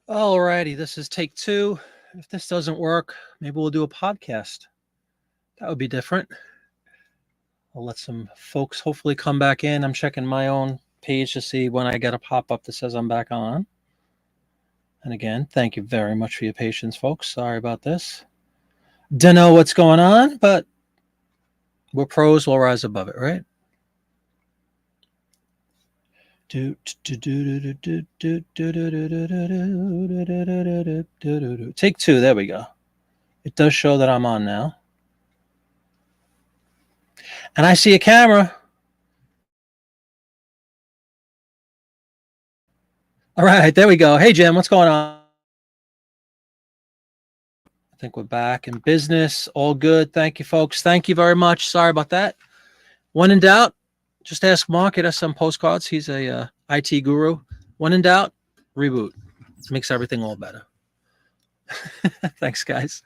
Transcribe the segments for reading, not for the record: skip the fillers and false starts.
Alrighty, this is take two. If this doesn't work, maybe we'll do a podcast. That would be different. I'll let some folks hopefully come back in. I'm checking my own page to see when I get a pop-up that says I'm back on. And again, thank you very much for your patience, folks. Sorry about this. Don't know what's going on, but we're pros. We'll rise above it, right? Take two. There we go. It does show that I'm on now. And I see a camera. All right, there we go. Hey, Jim, what's going on? I think we're back in business. All good. Thank you, folks. Thank you very much. Sorry about that. When in doubt, just ask Mark. Get us some postcards. He's a IT guru. When in doubt, reboot. Makes everything all better. Thanks, guys.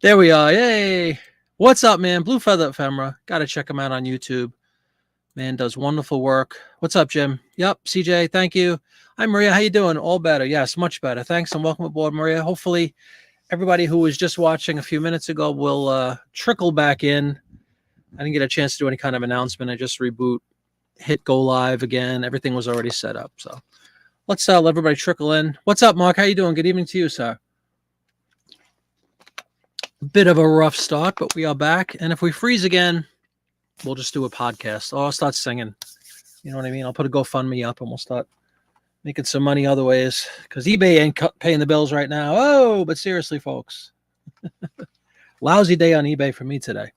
There we are. Yay. What's up, man? Blue Feather Ephemera. Got to check him out on YouTube. Man does wonderful work. What's up, Jim? Yep, CJ, thank you. Hi, Maria. How you doing? All better. Yes, much better. Thanks, and welcome aboard, Maria. Hopefully, everybody who was just watching a few minutes ago will trickle back in. I didn't get a chance to do any kind of announcement. I just reboot, hit go live again. Everything was already set up. So let's let everybody trickle in. What's up, Mark? How you doing? Good evening to you, sir. Bit of a rough start, but we are back. And if we freeze again, we'll just do a podcast. Or I'll start singing. You know what I mean? I'll put a GoFundMe up and we'll start making some money other ways. Because eBay ain't paying the bills right now. Oh, but seriously, folks. Lousy day on eBay for me today.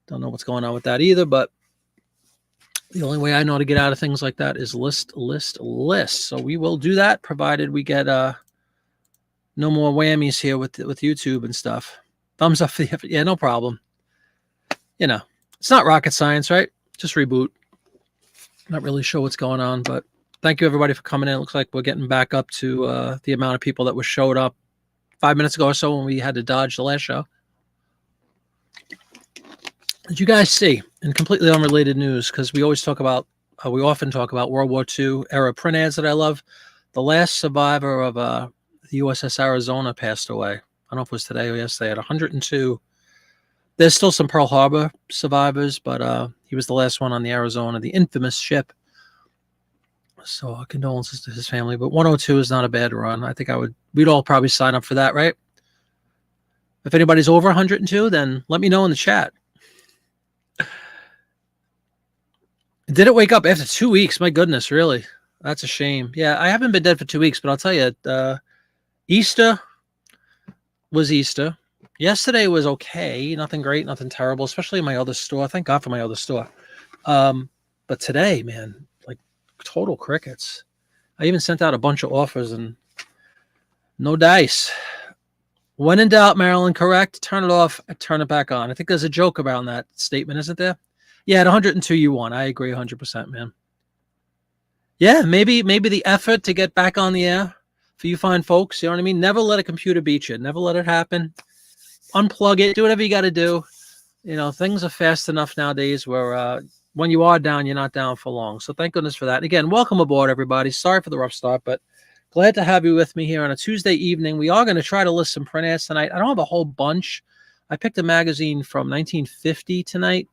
Don't know what's going on with that either, but the only way I know to get out of things like that is list. So we will do that, provided we get no more whammies here with YouTube and stuff. Thumbs up for the effort. Yeah, no problem. You know, it's not rocket science, right? Just reboot. Not really sure what's going on, but thank you, everybody, for coming in. It looks like we're getting back up to the amount of people that were showed up 5 minutes ago or so when we had to dodge the last show. Did you guys see, in completely unrelated news, because we always talk about, we often talk about World War II era print ads that I love. The last survivor of the USS Arizona passed away. I don't know if it was today or yesterday at 102. There's still some Pearl Harbor survivors, but he was the last one on the Arizona, the infamous ship. So condolences to his family. But 102 is not a bad run. I think we'd all probably sign up for that, right? If anybody's over 102, then let me know in the chat. Did it wake up after 2 weeks? My goodness, really? That's a shame. Yeah, I haven't been dead for 2 weeks, but I'll tell you, Easter was Easter. Yesterday was okay. Nothing great, nothing terrible, especially in my other store. Thank God for my other store. But today, man, like total crickets. I even sent out a bunch of offers and no dice. When in doubt, Marilyn, correct. Turn it off, turn it back on. I think there's a joke around that statement, isn't there? Yeah, at 102, you won. I agree 100%, man. Yeah, maybe the effort to get back on the air for you fine folks, you know what I mean? Never let a computer beat you. Never let it happen. Unplug it. Do whatever you got to do. You know, things are fast enough nowadays where when you are down, you're not down for long. So thank goodness for that. And again, welcome aboard, everybody. Sorry for the rough start, but glad to have you with me here on a Tuesday evening. We are going to try to list some print ads tonight. I don't have a whole bunch. I picked a magazine from 1950 tonight.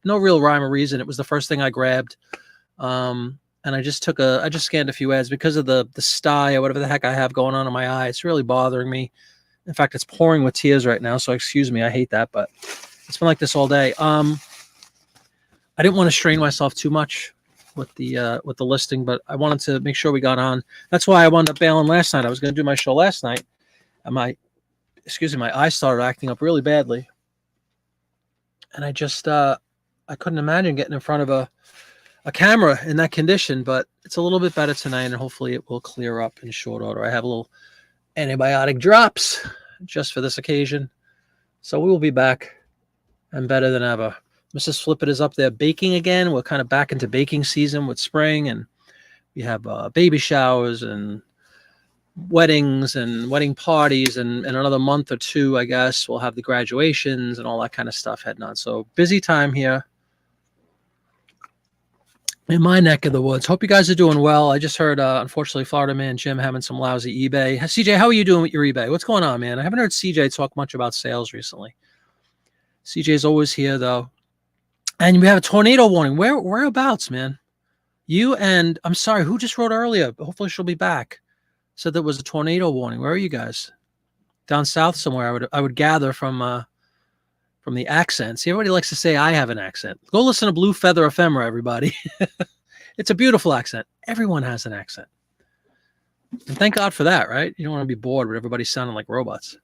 No real rhyme or reason. It was the first thing I grabbed. And I just scanned a few ads because of the sty or whatever the heck I have going on in my eye. It's really bothering me. In fact, it's pouring with tears right now. So excuse me. I hate that, but it's been like this all day. I didn't want to strain myself too much with the listing, but I wanted to make sure we got on. That's why I wound up bailing last night. I was going to do my show last night, and my eye started acting up really badly, and I just I couldn't imagine getting in front of a camera in that condition. But it's a little bit better tonight, and hopefully it will clear up in short order. I have a little antibiotic drops just for this occasion, so we will be back and better than ever. Mrs. Flippett is up there baking again. We're kind of back into baking season with spring, and we have baby showers and weddings and wedding parties, and in another month or two, I guess, we'll have the graduations and all that kind of stuff heading on. So busy time here. in my neck of the woods. Hope you guys are doing well. I just heard, unfortunately, Florida man Jim having some lousy eBay. CJ, how are you doing with your eBay? What's going on, man? I haven't heard CJ talk much about sales recently. CJ's always here, though. And we have a tornado warning. Whereabouts, man? You and, I'm sorry, who just wrote earlier? Hopefully she'll be back. Said there was a tornado warning. Where are you guys? Down south somewhere, I would gather from the accent. See, everybody likes to say I have an accent. Go listen to Blue Feather Ephemera, everybody. It's a beautiful accent. Everyone has an accent. And thank God for that, right? You don't want to be bored with everybody sounding like robots.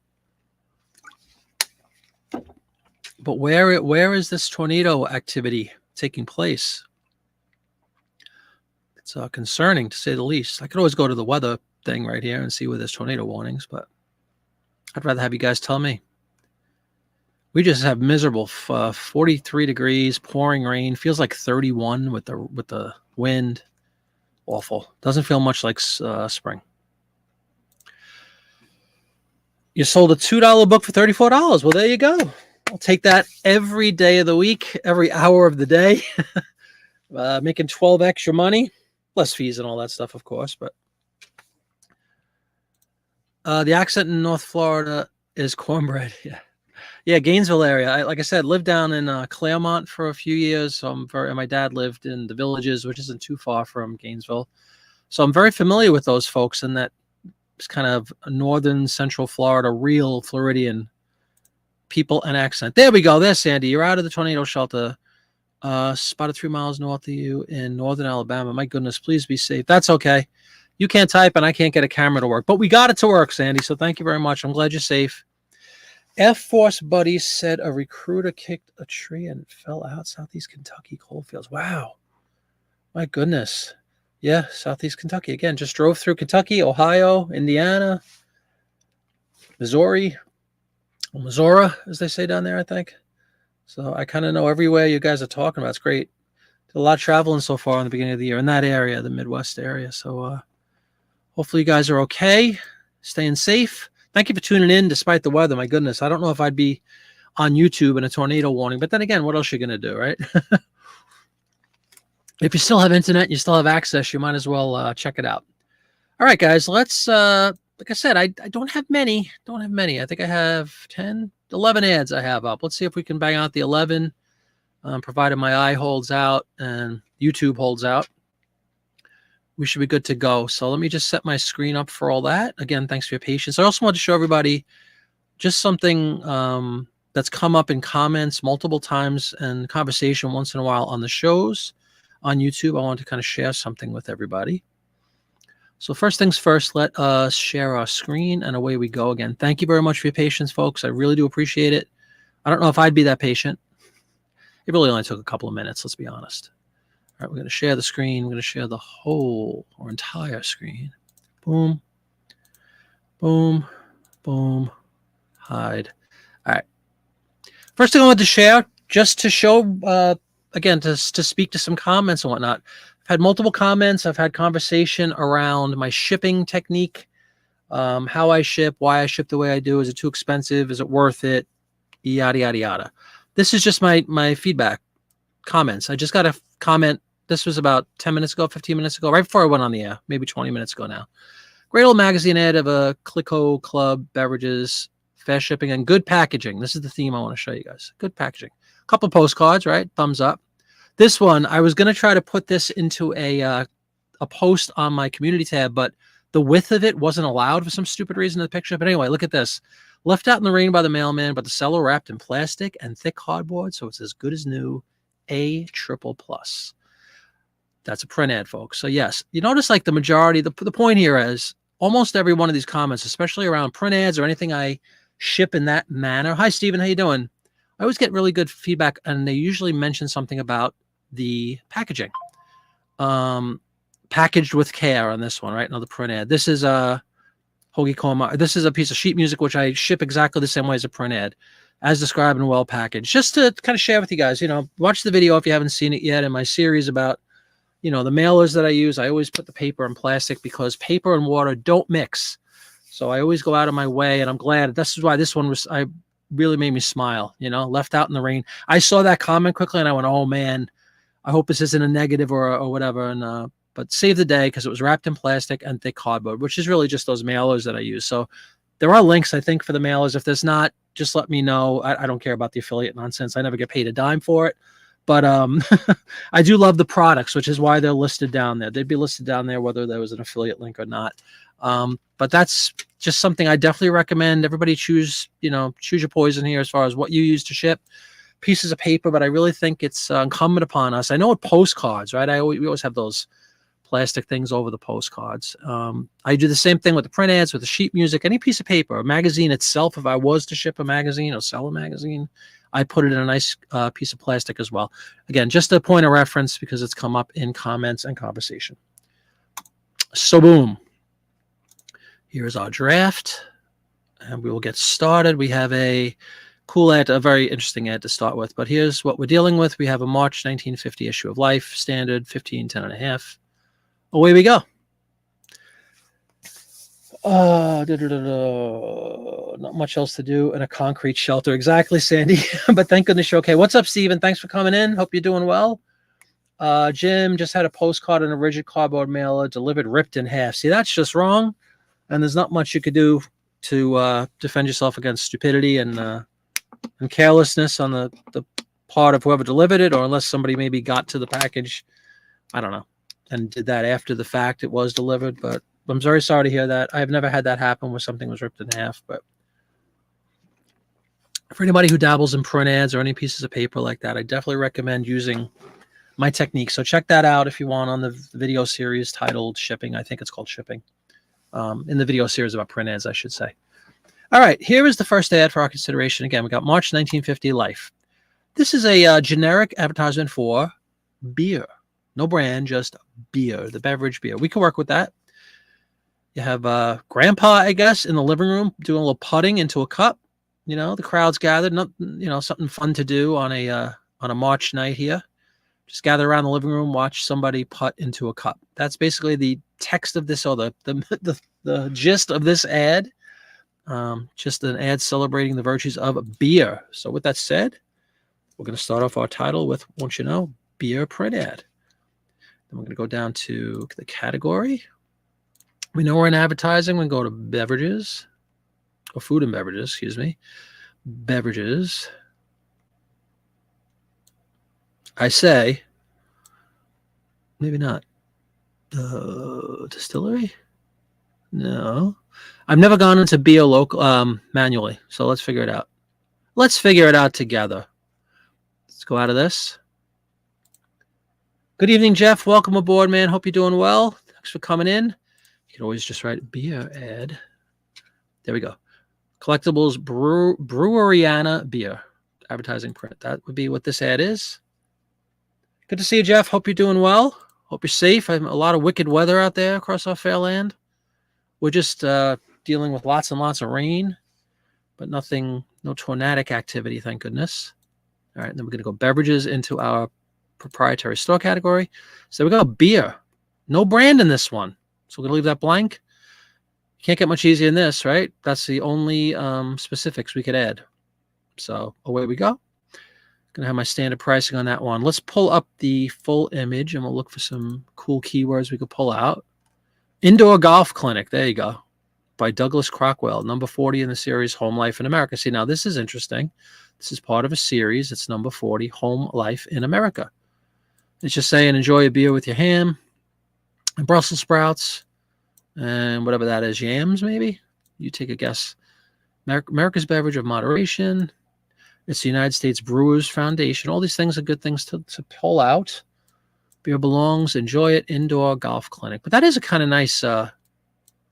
But where is this tornado activity taking place? It's concerning, to say the least. I could always go to the weather thing right here and see where there's tornado warnings, but I'd rather have you guys tell me. We just have miserable 43 degrees, pouring rain. Feels like 31 with the wind. Awful. Doesn't feel much like spring. You sold a $2 book for $34. Well, there you go. I'll take that every day of the week, every hour of the day. Making 12 extra money. Less fees and all that stuff, of course. But the accent in North Florida is cornbread. Yeah, Gainesville area. Like I said, lived down in Claremont for a few years. So and my dad lived in the Villages, which isn't too far from Gainesville. So I'm very familiar with those folks, and that it's kind of northern central Florida, real Floridian people and accent. There we go. There's Sandy. You're out of the tornado shelter. Spotted 3 miles north of you in northern Alabama. My goodness, please be safe. That's okay. You can't type and I can't get a camera to work, but we got it to work, Sandy. So thank you very much. I'm glad you're safe. F Force Buddy said a recruiter kicked a tree and fell out. Southeast Kentucky coalfields. Wow. My goodness. Yeah, Southeast Kentucky. Again, just drove through Kentucky, Ohio, Indiana, Missouri, Missouri, as they say down there, I think. So I kind of know everywhere you guys are talking about. It's great. Did a lot of traveling so far in the beginning of the year in that area, the Midwest area. So hopefully you guys are okay, staying safe. Thank you for tuning in despite the weather. My goodness, I don't know if I'd be on YouTube in a tornado warning, but then again, what else are you going to do, right? If you still have internet, you still have access, you might as well check it out. All right, guys, let's, like I said, I don't have many. I think I have 10, 11 ads I have up. Let's see if we can bang out the 11, provided my eye holds out and YouTube holds out. We should be good to go. So let me just set my screen up for all that. Again, thanks for your patience. I also want to show everybody just something that's come up in comments multiple times and conversation once in a while on the shows on YouTube. I want to kind of share something with everybody. So first things first, let us share our screen and away we go again. Thank you very much for your patience, folks. I really do appreciate it. I don't know if I'd be that patient. It really only took a couple of minutes, let's be honest. All right, we're going to share the screen. We're going to share the whole or entire screen. Boom, boom, boom, hide. All right. First thing I want to share, just to show, again, to speak to some comments and whatnot. I've had multiple comments. I've had conversation around my shipping technique, how I ship, why I ship the way I do. Is it too expensive? Is it worth it? Yada, yada, yada. This is just my feedback comments. I just got a comment. This was about 10 minutes ago, 15 minutes ago, right before I went on the air, maybe 20 minutes ago now. Great old magazine ad of a Clicquot Club, beverages, fast shipping, and good packaging. This is the theme I want to show you guys. Good packaging. A couple postcards, right? Thumbs up. This one, I was going to try to put this into a post on my community tab, but the width of it wasn't allowed for some stupid reason in the picture. But anyway, look at this. Left out in the rain by the mailman, but the seller wrapped in plastic and thick cardboard, so it's as good as new. A triple plus. That's a print ad, folks. So yes, you notice like the majority, the point here is almost every one of these comments, especially around print ads or anything I ship in that manner. Hi, Stephen. How you doing? I always get really good feedback, and they usually mention something about the packaging. Packaged with care on this one, right? Another print ad. This is a Hoagie Coma. This is a piece of sheet music, which I ship exactly the same way as a print ad, as described and well packaged. Just to kind of share with you guys, you know, watch the video if you haven't seen it yet in my series about, you know, the mailers that I use. I always put the paper in plastic because paper and water don't mix. So I always go out of my way, and I'm glad. This is why this one really made me smile, you know, left out in the rain. I saw that comment quickly and I went, oh man, I hope this isn't a negative or whatever. And but save the day because it was wrapped in plastic and thick cardboard, which is really just those mailers that I use. So there are links, I think, for the mailers. If there's not, just let me know. I don't care about the affiliate nonsense. I never get paid a dime for it. But I do love the products, which is why they're listed down there. They'd be listed down there whether there was an affiliate link or not. But that's just something I definitely recommend. Everybody choose your poison here as far as what you use to ship pieces of paper. But I really think it's incumbent upon us. I know with postcards, right? We always have those plastic things over the postcards. I do the same thing with the print ads, with the sheet music, any piece of paper, a magazine itself. If I was to ship a magazine or sell a magazine, I put it in a nice piece of plastic as well. Again, just a point of reference because it's come up in comments and conversation. So boom. Here's our draft, and we will get started. We have a cool ad, a very interesting ad to start with, but here's what we're dealing with. We have a March 1950 issue of Life, standard 15, 10 and a half. Away we go. Not much else to do in a concrete shelter. Exactly, Sandy. But thank goodness you're okay. What's up, Steven? Thanks for coming in. Hope you're doing well. Jim just had a postcard in a rigid cardboard mailer delivered ripped in half. See, that's just wrong. And there's not much you could do to defend yourself against stupidity and carelessness on the part of whoever delivered it, or unless somebody maybe got to the package, I don't know, and did that after the fact it was delivered. But I'm very sorry to hear that. I've never had that happen where something was ripped in half. But for anybody who dabbles in print ads or any pieces of paper like that, I definitely recommend using my technique. So check that out if you want on the video series titled Shipping. I think it's called Shipping. In the video series about print ads, I should say. All right, here is the first ad for our consideration. Again, we got March 1950 Life. This is a generic advertisement for beer. No brand, just beer, the beverage beer. We can work with that. You have Grandpa, I guess, in the living room doing a little putting into a cup. The crowd's gathered. Something fun to do on a March night here. Just gather around the living room, watch somebody putt into a cup. That's basically the text of this, or the gist of this ad. Just an ad celebrating the virtues of beer. So with that said, we're going to start off our title with, won't you know, beer print ad. Then we're going to go down to the category. We know we're in advertising. We go to beverages, or food and beverages, excuse me. Beverages. I say, maybe not. Distillery? No. I've never gone into beer local manually, so let's figure it out. Let's figure it out together. Let's go out of this. Good evening, Jeff. Welcome aboard, man. Hope you're doing well. Thanks for coming in. You can always just write beer ad. There we go. Collectibles Breweriana beer. Advertising print. That would be what this ad is. Good to see you, Jeff. Hope you're doing well. Hope you're safe. I have a lot of wicked weather out there across our fair land. We're just dealing with lots and lots of rain, but no tornadic activity, thank goodness. All right, then we're going to go beverages into our proprietary store category. So we got beer. No brand in this one. So we're going to leave that blank. Can't get much easier than this, right? That's the only specifics we could add. So away we go. Gonna have my standard pricing on that one. Let's pull up the full image and we'll look for some cool keywords we could pull out. Indoor Golf Clinic. There you go. By Douglas Crockwell, number 40 in the series Home Life in America. See, now this is interesting. This is part of a series. It's number 40, Home Life in America. It's just saying enjoy a beer with your ham and Brussels sprouts and whatever that is, yams maybe? You take a guess. America's beverage of moderation. It's the United States Brewers Foundation. All these things are good things to pull out. Beer belongs. Enjoy it. Indoor Golf Clinic. But that is a kind of nice,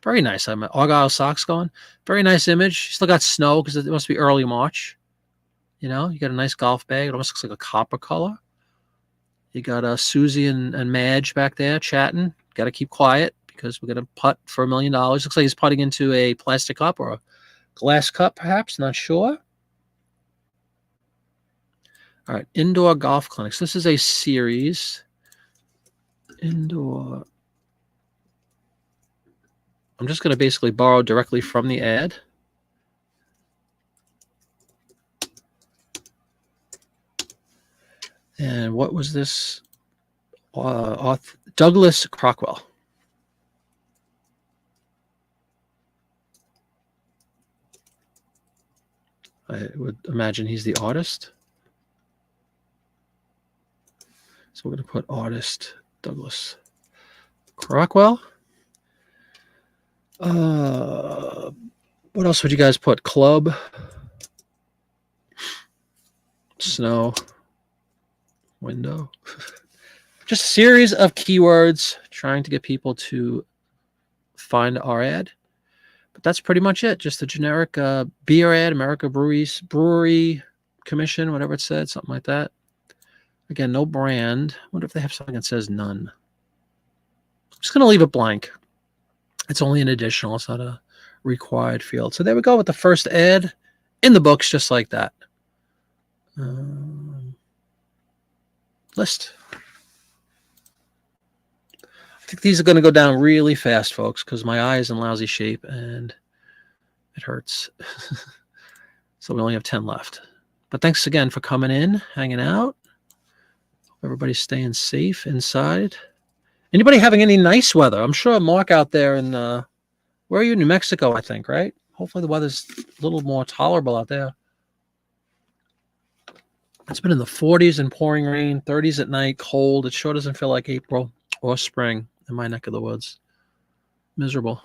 very nice. I'm Argyle socks going. Very nice image. Still got snow because it must be early March. You got a nice golf bag. It almost looks like a copper color. You got Susie and Madge back there chatting. Got to keep quiet because we're going to putt for $1 million. Looks like he's putting into a plastic cup or a glass cup, perhaps. Not sure. All right, Indoor Golf Clinics. This is a series. Indoor. I'm just going to basically borrow directly from the ad. And what was this? Douglas Crockwell. I would imagine he's the artist. So we're going to put artist Douglas Crockwell. What else would you guys put? Club, snow, window. Just a series of keywords trying to get people to find our ad. But that's pretty much it. Just a generic beer ad, America Brewery Commission, whatever it said, something like that. Again, no brand. I wonder if they have something that says none. I'm just going to leave it blank. It's only an additional. It's not a required field. So there we go with the first ad in the books, just like that. List. I think these are going to go down really fast, folks, because my eye is in lousy shape and it hurts. So we only have 10 left. But thanks again for coming in, hanging out. Everybody's staying safe inside. Anybody having any nice weather? I'm sure Mark out there in, where are you? New Mexico, I think, right? Hopefully the weather's a little more tolerable out there. It's been in the 40s and pouring rain, 30s at night, cold. It sure doesn't feel like April or spring in my neck of the woods. Miserable.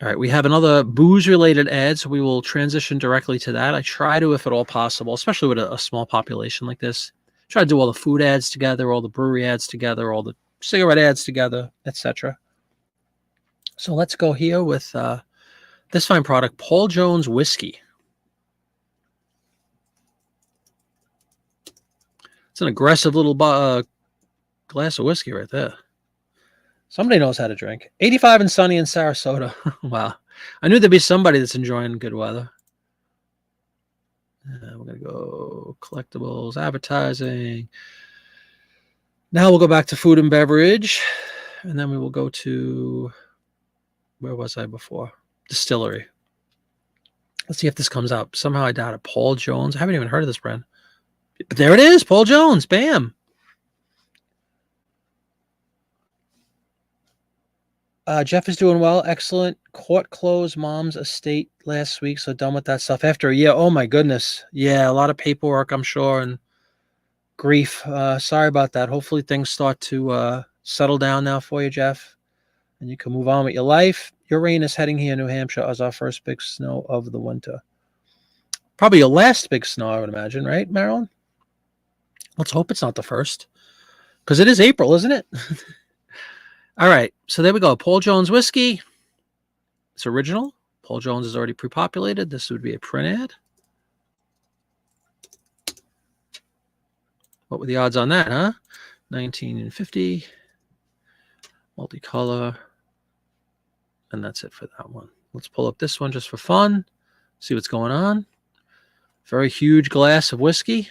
All right, we have another booze-related ad, so we will transition directly to that. I try to, if at all possible, especially with a small population like this, try to do all the food ads together, all the brewery ads together, all the cigarette ads together, etc. So let's go here with this fine product, Paul Jones Whiskey. It's an aggressive little glass of whiskey right there. Somebody knows how to drink. 85 and sunny in Sarasota. Wow. I knew there'd be somebody that's enjoying good weather. We're going to go collectibles, advertising. Now we'll go back to food and beverage. And then we will go to, where was I before? Distillery. Let's see if this comes up. Somehow I doubt it. Paul Jones. I haven't even heard of this brand. But there it is. Paul Jones. Bam. Jeff is doing well. Excellent. Court closed mom's estate last week, so done with that stuff after a year. Oh, my goodness. Yeah, a lot of paperwork, I'm sure, and grief. Sorry about that. Hopefully things start to settle down now for you, Jeff, and you can move on with your life. Your rain is heading here in New Hampshire as our first big snow of the winter. Probably your last big snow, I would imagine, right, Marilyn? Let's hope it's not the first, because it is April, isn't it? All right, so there we go. Paul Jones Whiskey. It's original. Paul Jones is already pre-populated. This would be a print ad. What were the odds on that, huh? 1950. Multicolor. And that's it for that one. Let's pull up this one just for fun. See what's going on. Very huge glass of whiskey.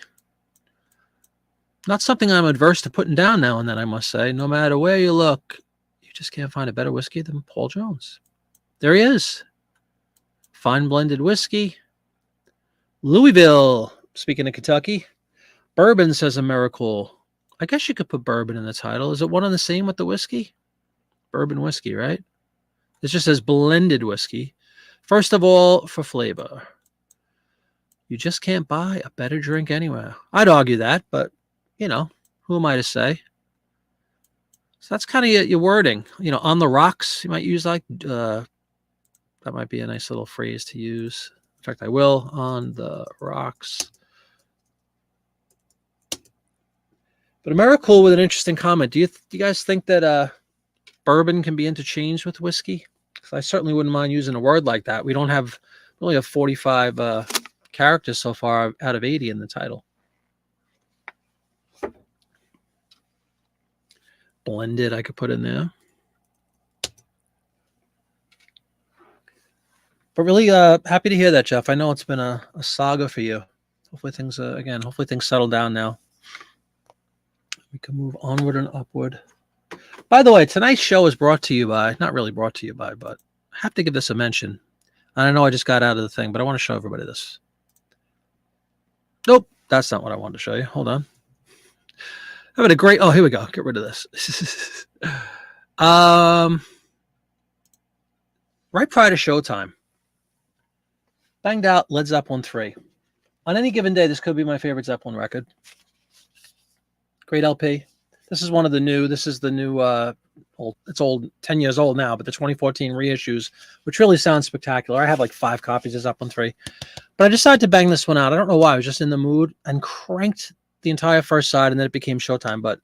Not something I'm adverse to putting down now and then, I must say. No matter where you look, you just can't find a better whiskey than Paul Jones. There he is. Fine blended whiskey. Louisville, speaking of Kentucky. Bourbon, says Americool. I guess you could put bourbon in the title. Is it one and the same with the whiskey? Bourbon whiskey, right? This just says blended whiskey. First of all, for flavor. You just can't buy a better drink anywhere. I'd argue that, but, you know, who am I to say? So that's kind of your wording. You know, on the rocks, you might use like, that might be a nice little phrase to use. In fact, I will. On the rocks. But Americool with an interesting comment. Do you guys think that bourbon can be interchanged with whiskey? Because I certainly wouldn't mind using a word like that. We only have 45 characters so far out of 80 in the title. Blended, I could put in there. But really happy to hear that, Jeff. I know it's been a saga for you. Hopefully things, hopefully things settle down now. We can move onward and upward. By the way, tonight's show is brought to you by, not really brought to you by, but I have to give this a mention. And I know I just got out of the thing, but I want to show everybody this. Nope, that's not what I wanted to show you. Hold on. Having a great. Oh, here we go. Get rid of this. Right prior to showtime, banged out Led Zeppelin 3. On any given day, this could be my favorite Zeppelin record. Great LP. This is one of the new. This is the new. It's old, 10 years old now, but the 2014 reissues, which really sounds spectacular. I have like 5 copies of Zeppelin 3, but I decided to bang this one out. I don't know why. I was just in the mood and cranked the entire first side, and then it became showtime. But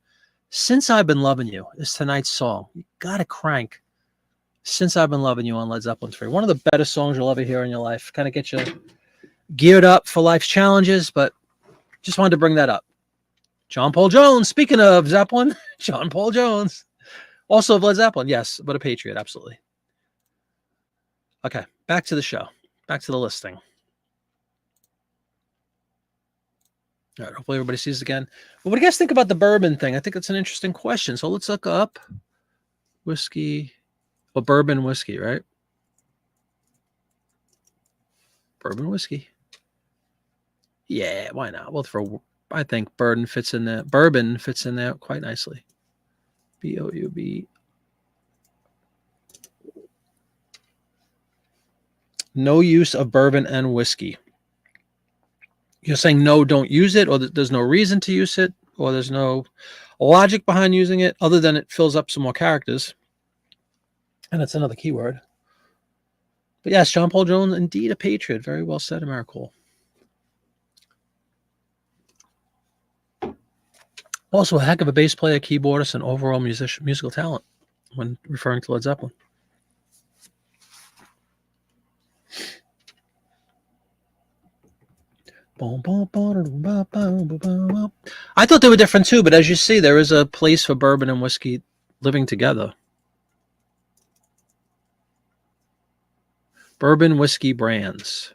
Since I've Been Loving You is tonight's song. You gotta crank Since I've Been Loving You on Led Zeppelin 3. One of the better songs you'll ever hear in your life. Kind of get you geared up for life's challenges, but just wanted to bring that up. John Paul Jones, speaking of Zeppelin, John Paul Jones, also of Led Zeppelin, yes, but a patriot, absolutely. Okay, back to the show, back to the listing. All right, hopefully everybody sees it again. Well, what do you guys think about the bourbon thing? I think it's an interesting question. So let's look up whiskey, well, bourbon whiskey, right? Bourbon whiskey. Yeah, why not? Well, I think bourbon fits in there. Bourbon fits in there quite nicely. B-O-U-B. No use of bourbon and whiskey. You're saying no, don't use it, or there's no reason to use it, or there's no logic behind using it other than it fills up some more characters. And that's another keyword. But yes, John Paul Jones, indeed a patriot. Very well said, Americool. Also, a heck of a bass player, keyboardist, and overall musical talent when referring to Led Zeppelin. I thought they were different too, but as you see, there is a place for bourbon and whiskey living together. Bourbon whiskey brands.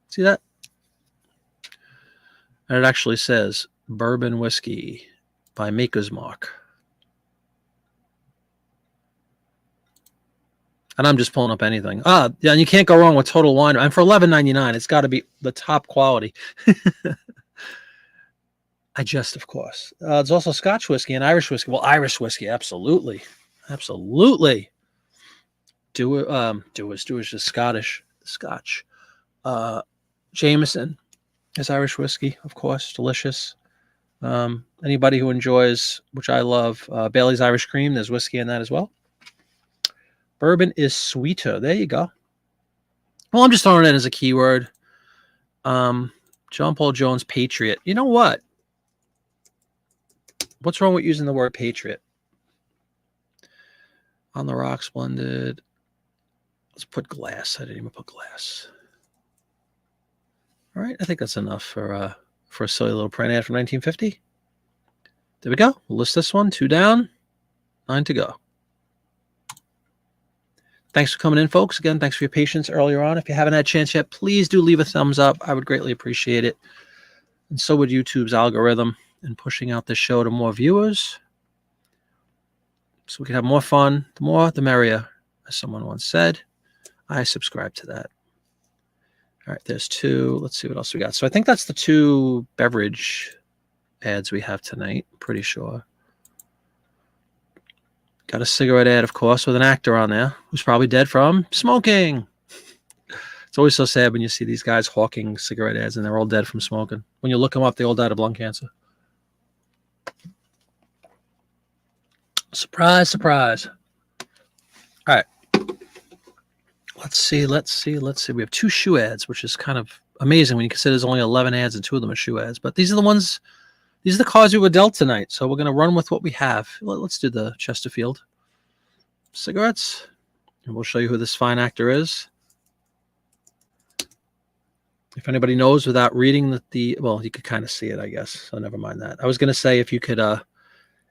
See that? And it actually says bourbon whiskey by Maker's Mark. And I'm just pulling up anything. Yeah, and you can't go wrong with Total Wine. And for $11.99, it's got to be the top quality. I jest, of course. There's also Scotch whiskey and Irish whiskey. Well, Irish whiskey, absolutely. Absolutely. Dewar's just Scottish. Scotch. Jameson is Irish whiskey, of course. Delicious. Anybody who enjoys, which I love, Bailey's Irish Cream, there's whiskey in that as well. Bourbon is sweeter. There you go. Well, I'm just throwing it in as a keyword. John Paul Jones, patriot. You know what? What's wrong with using the word patriot? On the Rocks blended. Let's put glass. I didn't even put glass. All right. I think that's enough for a silly little print ad from 1950. There we go. We'll list this one. 2 down, 9 to go. Thanks for coming in, folks. Again, thanks for your patience earlier on. If you haven't had a chance yet, please do leave a thumbs up. I would greatly appreciate it. And so would YouTube's algorithm in pushing out this show to more viewers. So we can have more fun. The more, the merrier, as someone once said. I subscribe to that. All right, there's 2. Let's see what else we got. So I think that's the 2 beverage ads we have tonight. I'm pretty sure. Got a cigarette ad, of course, with an actor on there who's probably dead from smoking. It's always so sad when you see these guys hawking cigarette ads and they're all dead from smoking. When you look them up, they all died of lung cancer. Surprise, surprise. All right. Let's see. We have 2 shoe ads, which is kind of amazing when you consider there's only 11 ads and 2 of them are shoe ads. But these are the cards we were dealt tonight. So we're going to run with what we have. Let's do the Chesterfield cigarettes. And we'll show you who this fine actor is. If anybody knows without reading well, you could kind of see it, I guess. So never mind that. I was going to say if you could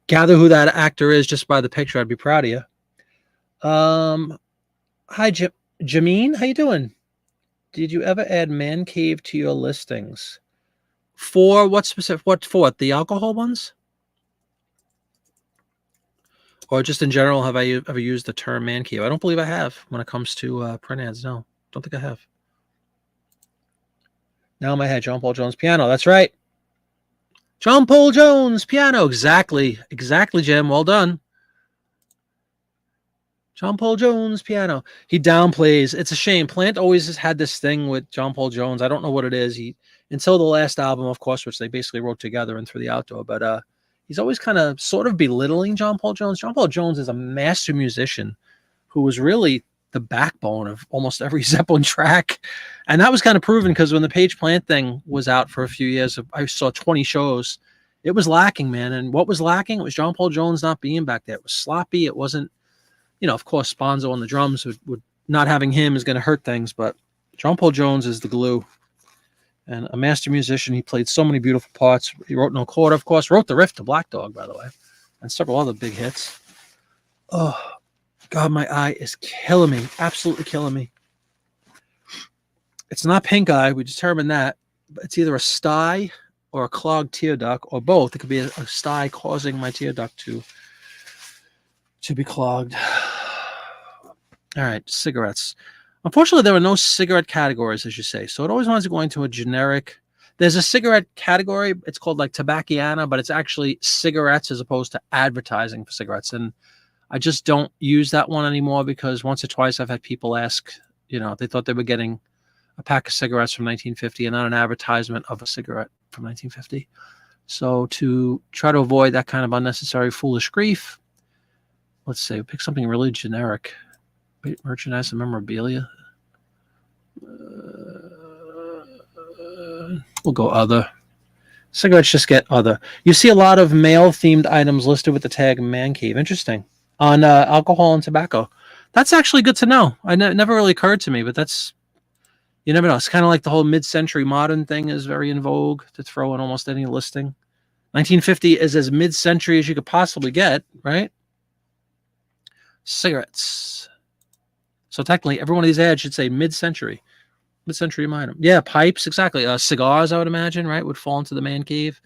gather who that actor is just by the picture, I'd be proud of you. Hi, Jameen. How you doing? Did you ever add Man Cave to your listings? For what specific? What for? The alcohol ones? Or just in general, have I ever used the term Man Cave? I don't believe I have when it comes to print ads. No, don't think I have. Now in my head, John Paul Jones piano. That's right. John Paul Jones, piano. Exactly. Exactly, Jim. Well done. John Paul Jones, piano. He downplays. It's a shame. Plant always has had this thing with John Paul Jones. I don't know what it is. He until the last album, of course, which they basically wrote together and Through the Outdoor. But he's always kind of sort of belittling John Paul Jones. John Paul Jones is a master musician who was really the backbone of almost every Zeppelin track. And that was kind of proven because when the Page Plant thing was out for a few years, I saw 20 shows. It was lacking, man. And what was lacking? It was John Paul Jones not being back there. It was sloppy. It wasn't, of course, Sponzo on the drums would not having him is going to hurt things, but John Paul Jones is the glue. And a master musician. He played so many beautiful parts. He wrote No Quarter, of course, wrote the riff to Black Dog, by the way, and several other big hits. Oh, God, my eye is killing me. Absolutely killing me. It's not pink eye. We determined that. But it's either a sty or a clogged tear duct or both. It could be a sty causing my tear duct to be clogged. All right, cigarettes. Unfortunately, there are no cigarette categories, as you say. So it always wants to go into a generic. There's a cigarette category. It's called like Tobacciana, but it's actually cigarettes as opposed to advertising for cigarettes. And I just don't use that one anymore because once or twice I've had people ask, they thought they were getting a pack of cigarettes from 1950 and not an advertisement of a cigarette from 1950. So to try to avoid that kind of unnecessary foolish grief, let's say pick something really generic. Merchandise and memorabilia. We'll go other. Cigarettes just get other. You see a lot of male-themed items listed with the tag Man Cave. Interesting. On alcohol and tobacco. That's actually good to know. Never really occurred to me, but that's, you never know. It's kind of like the whole mid-century modern thing is very in vogue to throw in almost any listing. 1950 is as mid-century as you could possibly get, right? Cigarettes. So technically, every one of these ads should say mid-century item. Yeah, pipes, exactly. Cigars, I would imagine, right, would fall into the man cave.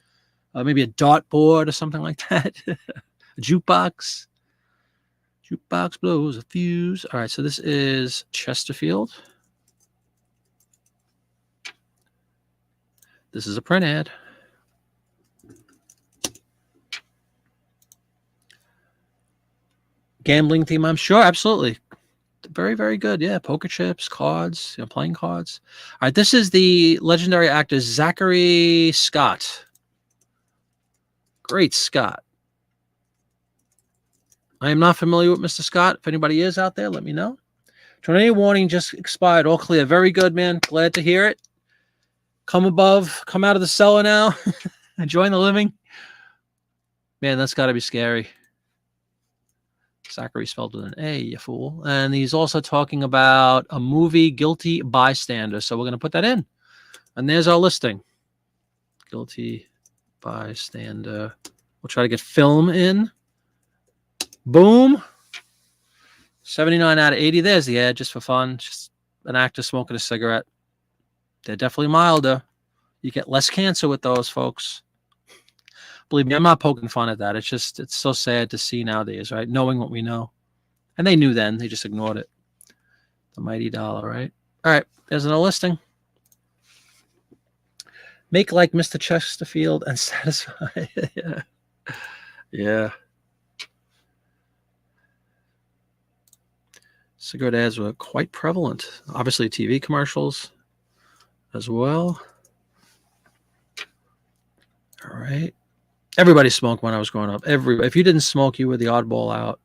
Maybe a dartboard or something like that. A jukebox. Jukebox blows a fuse. All right, so this is Chesterfield. This is a print ad. Gambling theme, I'm sure. Absolutely. Very, very good. Yeah, poker chips, cards, playing cards. All right, this is the legendary actor Zachary Scott. Great Scott. I am not familiar with Mr. Scott. If anybody is out there, let me know. Tornado warning just expired. All clear. Very good, man. Glad to hear it. Come out of the cellar now. Enjoying the living. Man, that's got to be scary. Zachary spelled with an A, you fool. And he's also talking about a movie, Guilty Bystander. So we're going to put that in. And there's our listing. Guilty Bystander. We'll try to get film in. Boom. 79 out of 80. There's the ad, just for fun. Just an actor smoking a cigarette. They're definitely milder. You get less cancer with those, folks. Believe me, I'm not poking fun at that. It's so sad to see nowadays, right? Knowing what we know. And they knew then. They just ignored it. The mighty dollar, right? All right. There's another listing. Make like Mr. Chesterfield and satisfy. Yeah. Yeah. Cigarette ads were quite prevalent. Obviously, TV commercials as well. All right. Everybody smoked when I was growing up. If you didn't smoke, you were the oddball out.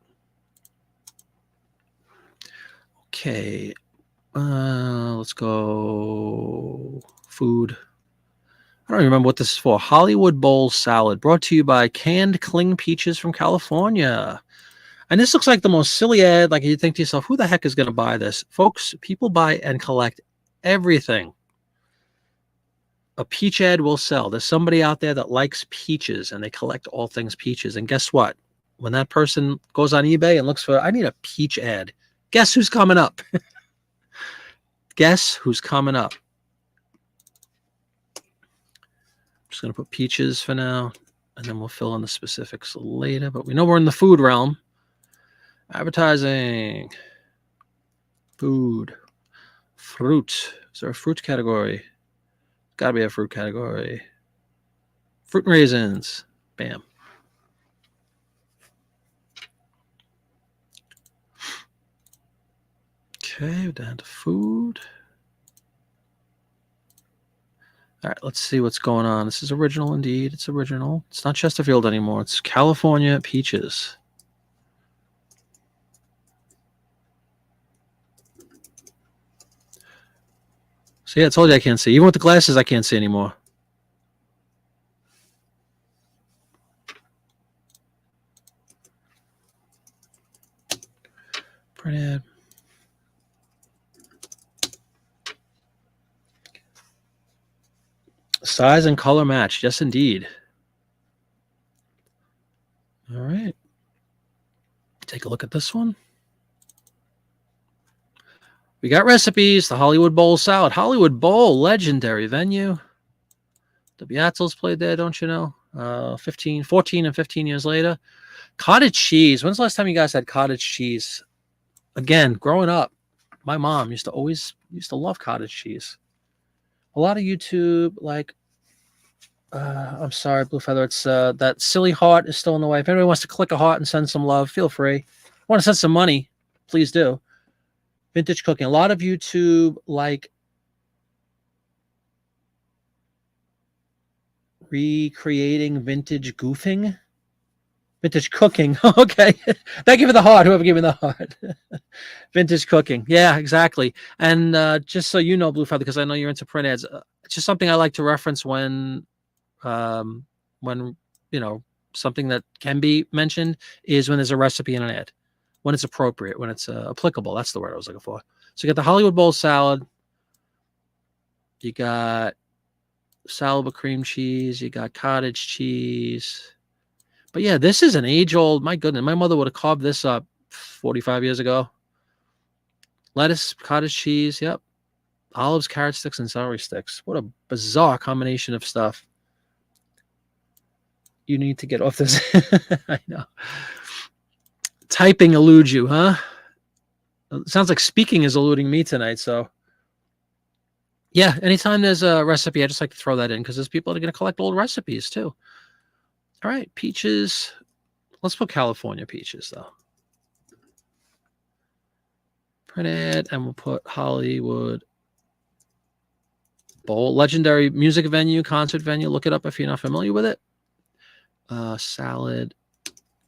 Okay. Let's go food. I don't remember what this is for. Hollywood Bowl salad brought to you by Canned Cling Peaches from California. And this looks like the most silly ad. Like you think to yourself, who the heck is going to buy this? Folks, people buy and collect everything. A peach ad will sell. There's somebody out there that likes peaches and they collect all things peaches. And guess what? When that person goes on eBay and looks for, I need a peach ad. Guess who's coming up? Guess who's coming up? I'm just going to put peaches for now, and then we'll fill in the specifics later. But we know we're in the food realm. Advertising. Food. Fruit. Is there a fruit category? Got to be a fruit category. Fruit and raisins. Bam. Okay, down to food. All right, let's see what's going on. This is original indeed. It's original. It's not Chesterfield anymore. It's California peaches. See, I told you I can't see. Even with the glasses, I can't see anymore. Printed. Size and color match. Yes, indeed. All right. Take a look at this one. We got recipes. The Hollywood Bowl salad. Hollywood Bowl, legendary venue. The Beatles played there, don't you know? 14 and 15 years later. Cottage cheese. When's the last time you guys had cottage cheese? Again, growing up, my mom used to love cottage cheese. A lot of YouTube, like, I'm sorry, Blue Feather. It's that silly heart is still in the way. If anybody wants to click a heart and send some love, feel free. Want to send some money? Please do. Vintage cooking. A lot of YouTube, like, recreating vintage goofing. Vintage cooking. Okay. Thank you for the heart, whoever gave me the heart. Vintage cooking. Yeah, exactly. And just so you know, Blue Feather, because I know you're into print ads, it's just something I like to reference when you know, something that can be mentioned is when there's a recipe in an ad, when it's appropriate, when it's applicable. That's the word I was looking for. So you got the Hollywood Bowl salad. You got salad with cream cheese. You got cottage cheese. But yeah, this is an age-old, my goodness, my mother would have carved this up 45 years ago. Lettuce, cottage cheese, yep. Olives, carrot sticks, and celery sticks. What a bizarre combination of stuff. You need to get off this. I know. Typing eludes you, huh? It sounds like speaking is eluding me tonight, so. Yeah, anytime there's a recipe, I just like to throw that in because there's people that are going to collect old recipes too. All right, peaches. Let's put California peaches, though. Print it, and we'll put Hollywood Bowl. Legendary music venue, concert venue. Look it up if you're not familiar with it. Salad,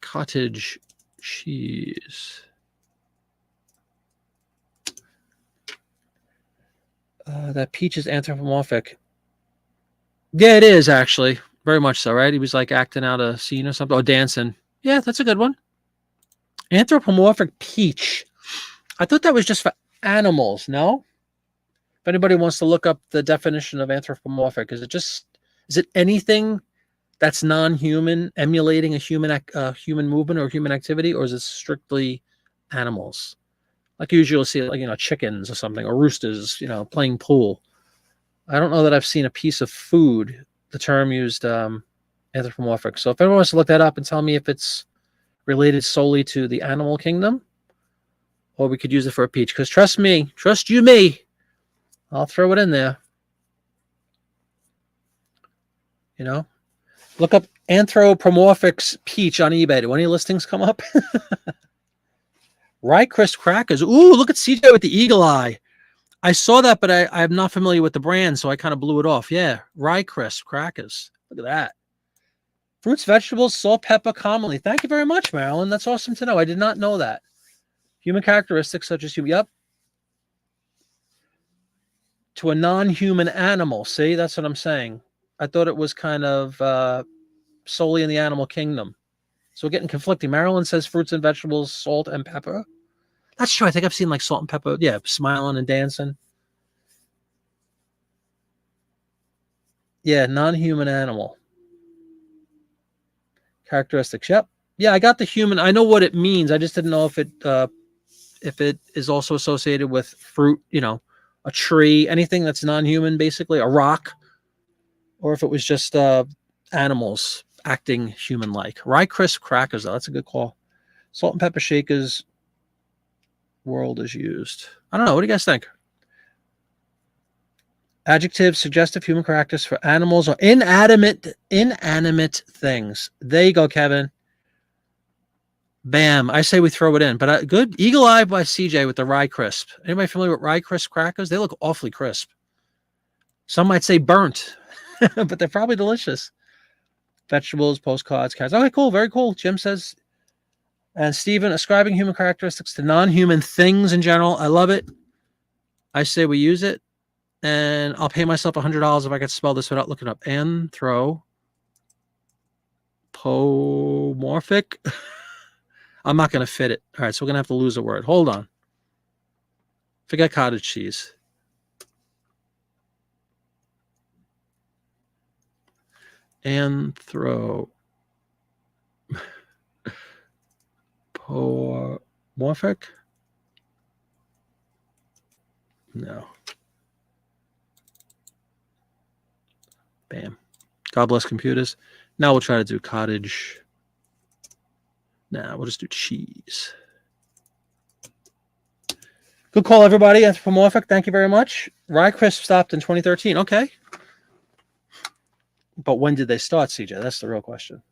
cottage cheese. That peach is anthropomorphic. Yeah, it is, actually. Very much so, right? He was like acting out a scene or something. Oh, dancing. Yeah, that's a good one. Anthropomorphic peach. I thought that was just for animals, no? If anybody wants to look up the definition of anthropomorphic, is it anything that's non-human, emulating a human movement or human activity, or is it strictly animals? Like usually you'll see, like, chickens or something, or roosters, playing pool. I don't know that I've seen a piece of food, the term used anthropomorphic. So if anyone wants to look that up and tell me if it's related solely to the animal kingdom, or we could use it for a peach. Because trust you me, I'll throw it in there. Look up anthropomorphics peach on eBay. Do any listings come up? Rye crisp crackers. Ooh, look at CJ with the eagle eye. I saw that, but I'm not familiar with the brand, so I kind of blew it off. Yeah, rye crisp crackers. Look at that. Fruits, vegetables, salt, pepper, commonly. Thank you very much, Marilyn. That's awesome to know. I did not know that. Human characteristics such as human. Yep. To a non-human animal. See, that's what I'm saying. I thought it was kind of solely in the animal kingdom. So we're getting conflicting. Marilyn says fruits and vegetables, salt and pepper. That's true. I think I've seen like salt and pepper. Yeah, smiling and dancing. Yeah, non-human animal. Characteristics. Yep. Yeah, I got the human. I know what it means. I just didn't know if it is also associated with fruit, a tree, anything that's non-human, basically, a rock, or if it was just animals acting human-like. Rye crisp crackers, though. That's a good call. Salt and pepper shakers. World is used. I don't know. What do you guys think? Adjective, suggestive human characters for animals or inanimate things. There you go, Kevin. Bam. I say we throw it in. But good. Eagle Eye by CJ with the rye crisp. Anybody familiar with rye crisp crackers? They look awfully crisp. Some might say burnt, but they're probably delicious. Vegetables, postcards, cards. Okay, cool. Very cool. Jim says. And Stephen, ascribing human characteristics to non-human things in general. I love it. I say we use it. And I'll pay myself $100 if I can spell this without looking up. Anthropomorphic. I'm not going to fit it. All right, so we're going to have to lose a word. Hold on. Forget cottage cheese. Anthropomorphic? No. Bam. God bless computers. Now we'll try to do cottage. Nah, we'll just do cheese. Good call, everybody. Anthropomorphic. Thank you very much. Rye Crisp stopped in 2013. Okay. But when did they start, CJ? That's the real question.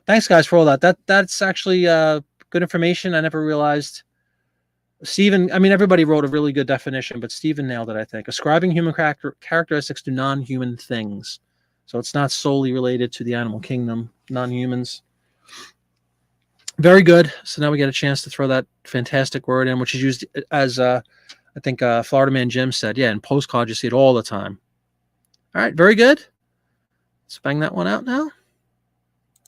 Thanks, guys, for all that. That's actually good information. I never realized. Stephen, I mean, everybody wrote a really good definition, but Stephen nailed it, I think. Ascribing human characteristics to non-human things. So it's not solely related to the animal kingdom, non-humans. Very good. So now we get a chance to throw that fantastic word in, which is used as, I think, Florida Man Jim said. Yeah, in postcards, you see it all the time. All right, very good. Let's bang that one out now.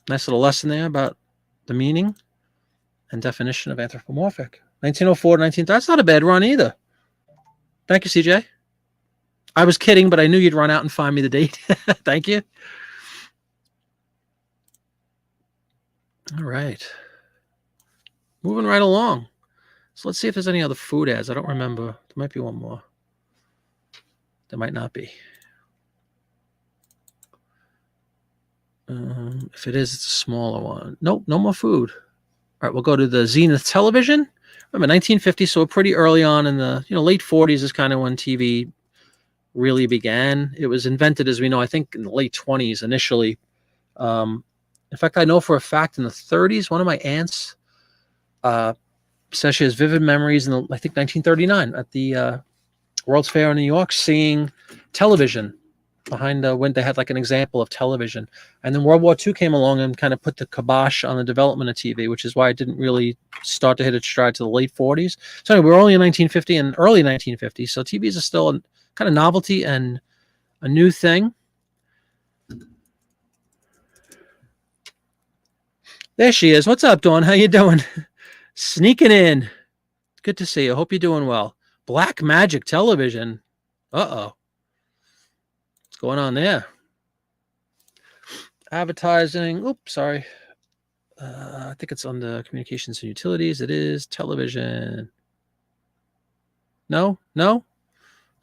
Nice little lesson there about the meaning and definition of anthropomorphic. 1904 to 19... That's not a bad run either. Thank you, CJ. I was kidding, but I knew you'd run out and find me the date. Thank you. All right. Moving right along. So let's see if there's any other food ads. I don't remember. There might be one more. There might not be. If it is, it's a smaller one. Nope, no more food. All right, we'll go to the Zenith Television. Remember, 1950, so pretty early on in the late 40s is kind of when TV really began. It was invented, as we know, I think in the late 20s initially. In fact, I know for a fact in the 30s, one of my aunts says she has vivid memories in, I think, 1939 at the World's Fair in New York, seeing television behind when they had like an example of television. And then World War II came along and kind of put the kibosh on the development of TV, which is why it didn't really start to hit its stride to the late 40s. So anyway, we're only in 1950 and early 1950s. So TVs are still a kind of novelty and a new thing. There she is. What's up, Dawn? How you doing? Sneaking in. Good to see you. Hope you're doing well. Black Magic Television. Uh-oh. What's going on there? Advertising. Oops, sorry. I think it's under communications and utilities. It is television. No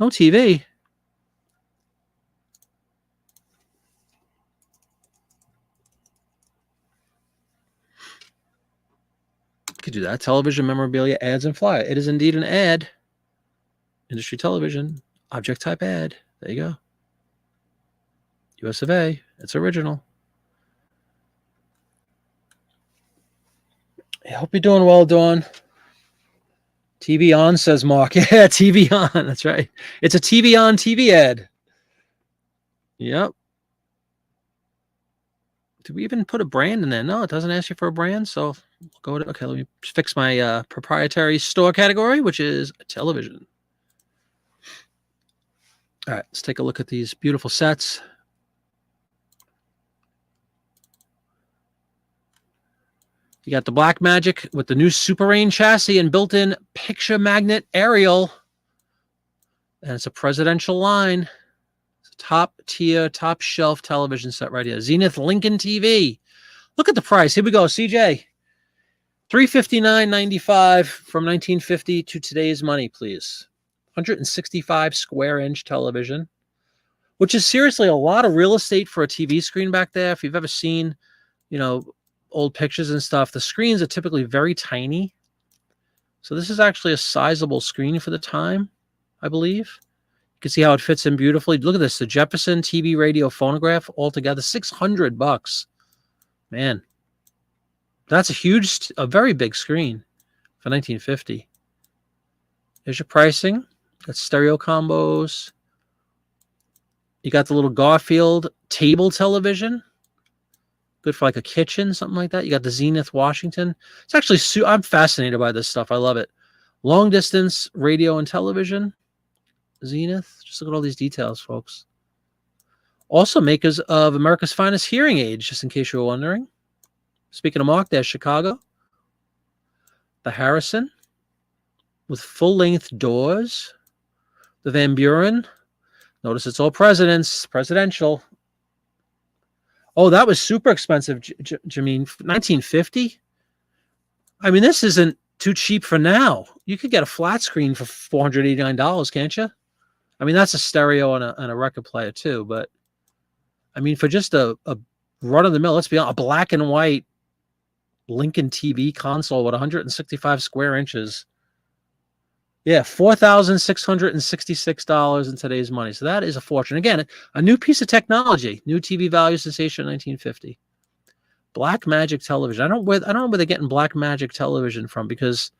TV. Could do that. Television memorabilia, ads, and flyer. It is indeed an ad. Industry television, object type ad. There you go. US of A. It's original. I hope you're doing well, Dawn. TV on, says Mark. Yeah, TV on. That's right. It's a TV on TV ad. Yep. Did we even put a brand in there? No, it doesn't ask you for a brand. So we'll go to, okay, let me fix my proprietary store category, which is television. All right, let's take a look at these beautiful sets. You got the Black Magic with the new Super Rain chassis and built-in picture magnet aerial. And it's a presidential line. It's a top-tier, top-shelf television set right here. Zenith Lincoln TV. Look at the price. Here we go, CJ. $359.95 from 1950 to today's money, please. 165 square-inch television, which is seriously a lot of real estate for a TV screen back there. If you've ever seen, old pictures and stuff, the screens are typically very tiny. So this is actually a sizable screen for the time, I believe. You can see how it fits in beautifully. Look at this, the Jeppesen TV radio phonograph all together, $600. Man, that's a very big screen for 1950. There's your pricing. Got stereo combos. You got the little Garfield table television. Good for like a kitchen, something like that. You got the Zenith Washington. It's actually, I'm fascinated by this stuff. I love it. Long distance radio and television. Zenith. Just look at all these details, folks. Also makers of America's finest hearing aids, just in case you were wondering. Speaking of Mark, there's Chicago. The Harrison with full-length doors. The Van Buren. Notice it's all presidential. Oh, that was super expensive, Jameen. 1950? I mean, this isn't too cheap for now. You could get a flat screen for $489, can't you? I mean, that's a stereo and a record player too, but I mean, for just a run-of-the-mill, let's be honest, a black and white Lincoln TV console with 165 square inches. Yeah, $4,666 in today's money. So that is a fortune. Again, a new piece of technology, new TV value sensation in 1950. Blackmagic television. I don't know where they're getting Blackmagic television from, because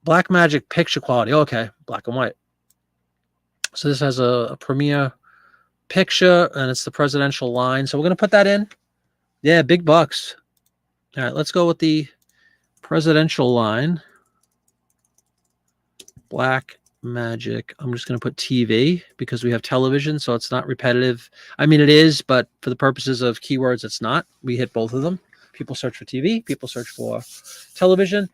Blackmagic picture quality. Okay, black and white. So this has a Premiere picture, and it's the presidential line. So we're going to put that in. Yeah, big bucks. All right, let's go with the presidential line. Blackmagic. I'm just going to put TV because we have television, so it's not repetitive. I mean, it is, but for the purposes of keywords, it's not. We hit both of them. People search for TV. People search for television.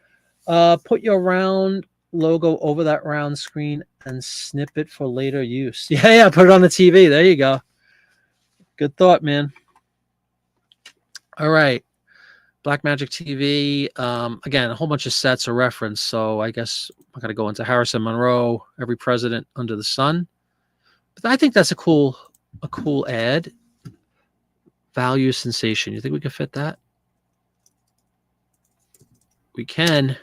Put your round logo over that round screen and snip it for later use. Yeah, put it on the TV. There you go. Good thought, man. All right. Blackmagic TV. Again, a whole bunch of sets are referenced, so I guess I'm going to go into Harrison Monroe, every president under the sun. But I think that's a cool ad. Value sensation. You think we can fit that? We can.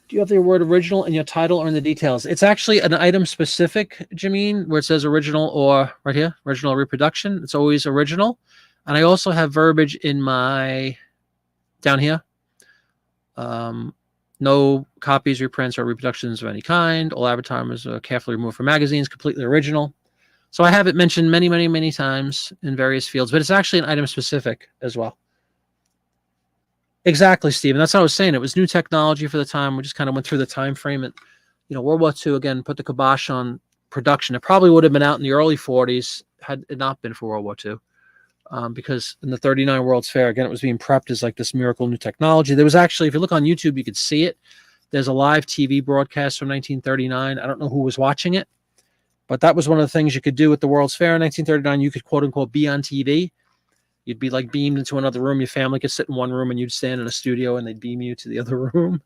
Do you have the word original in your title or in the details? It's actually an item specific, Jameen, where it says original, or right here, original reproduction. It's always original. And I also have verbiage in my, down here. No copies, reprints, or reproductions of any kind. All advertisements are carefully removed from magazines, completely original. So I have it mentioned many, many, many times in various fields, but it's actually an item specific as well. Exactly, Stephen. That's what I was saying. It was new technology for the time. We just kind of went through the time frame. And, World War II, again, put the kibosh on production. It probably would have been out in the early 40s had it not been for World War II. Because in the 39 World's Fair, again, it was being prepped as like this miracle new technology. There was actually, if you look on YouTube, you could see it. There's a live TV broadcast from 1939. I don't know who was watching it, but that was one of the things you could do at the World's Fair in 1939. You could, quote unquote, be on TV. You'd be like beamed into another room. Your family could sit in one room and you'd stand in a studio and they'd beam you to the other room.